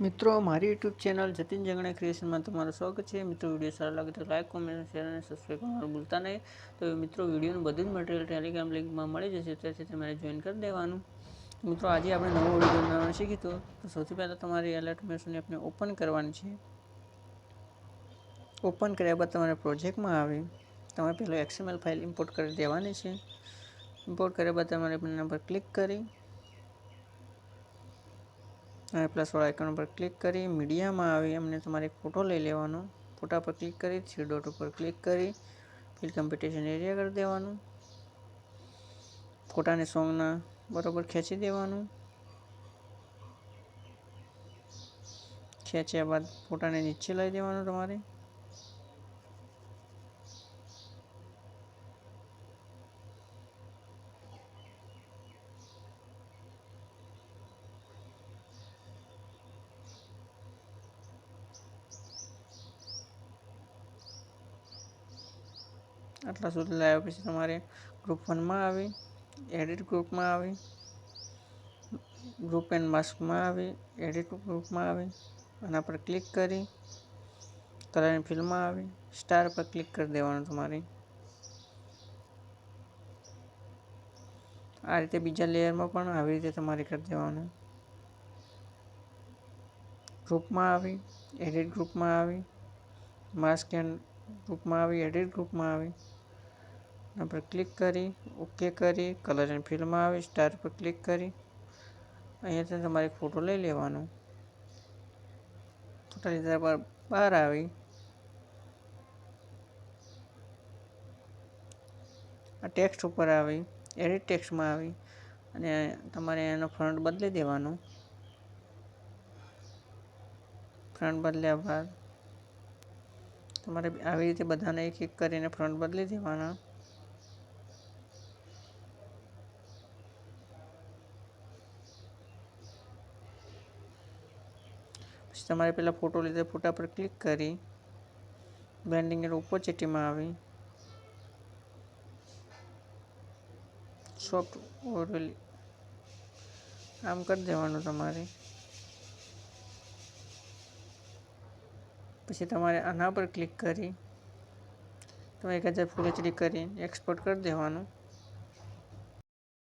મિત્રો મારી YouTube channel Jatin જંગણા ક્રિએશનમાં તમારું સ્વાગત છે। મિત્રો વિડીયો સારો લાગે તો લાઈક કોમેન્ટ શેર અને સબસ્ક્રાઈબ કરવાનું ભૂલતા નહીં। તો મિત્રો વિડીયોનું બધું જ મટીરિયલ ટેલિગ્રામ લિંકમાં મળી જશે, ત્યાંથી તમારે જોઈન કરી દેવાનું। મિત્રો આજે આપણે નવો વિડીયો બનાવવાનું શીખીશું। તો સૌથી પહેલાં તમારી એલર્ટ મેસેજને આપણે ઓપન કરવાની છે। ઓપન કર્યા બાદ તમારે પ્રોજેક્ટમાં આવી તમારે પહેલાં XML ફાઇલ ઇમ્પોર્ટ કરી દેવાની છે। ઇમ્પોર્ટ કર્યા બાદ તમારે એના પર ક્લિક કરી અને પ્લસવાળા આઇકન પર ક્લિક કરી મીડિયામાં આવી અમને તમારે એક ફોટો લઈ લેવાનો। ફોટા પર ક્લિક કરી થ્રી ડોટ ઉપર ક્લિક કરી ફિલ કમ્પિટિશન એરિયા કરી દેવાનું। ફોટાને સોંગના બરોબર ખેંચી દેવાનું। ખેંચ્યા બાદ ફોટાને નીચે લઈ દેવાનું તમારે। આટલા સુધી લાવ્યા પછી તમારે ગ્રુપ 1માં આવી એડિટ ગ્રુપમાં આવી ગ્રુપ એન્ડ માસ્કમાં આવી એડિટ ગ્રુપમાં આવી આના પર ક્લિક કરી કલર એન્ડ ફિલમાં આવી સ્ટાર પર ક્લિક કરી દેવાનું તમારે। આ રીતે બીજા લેયરમાં પણ આવી રીતે તમારે કરી દેવાનું। ગ્રુપમાં આવી એડિટ ગ્રુપમાં આવી માસ્ક એન્ડ ગ્રુપમાં આવી એડિટ ગ્રુપમાં આવી એના પર ક્લિક કરી ઓકે કરી કલર એન્ડ ફિલમાં આવી સ્ટાર પર ક્લિક કરી અહીંયાથી તમારે ફોટો લઈ લેવાનો। ફોટા લીધા પર બહાર આવી આ ટેક્સ્ટ ઉપર આવી એડિટ ટેક્સ્ટમાં આવી અને તમારે એનો ફ્રન્ટ બદલી દેવાનો। ફ્રન્ટ બદલ્યા બાદ તમારે આવી રીતે બધાને એક એક કરીને ફ્રન્ટ બદલી દેવાના। પછી તમારે પહેલાં ફોટો લીધા ફોટા પર ક્લિક કરી બ્લેન્ડિંગ એન્ડ ઓપોસિટીમાં આવી સોફ્ટ ઓવરલે આમ કરી દેવાનું તમારે। પછી તમારે આના પર ક્લિક કરી તમે 1000 ફૂલ HD કરી એક્સપોર્ટ કરી દેવાનું।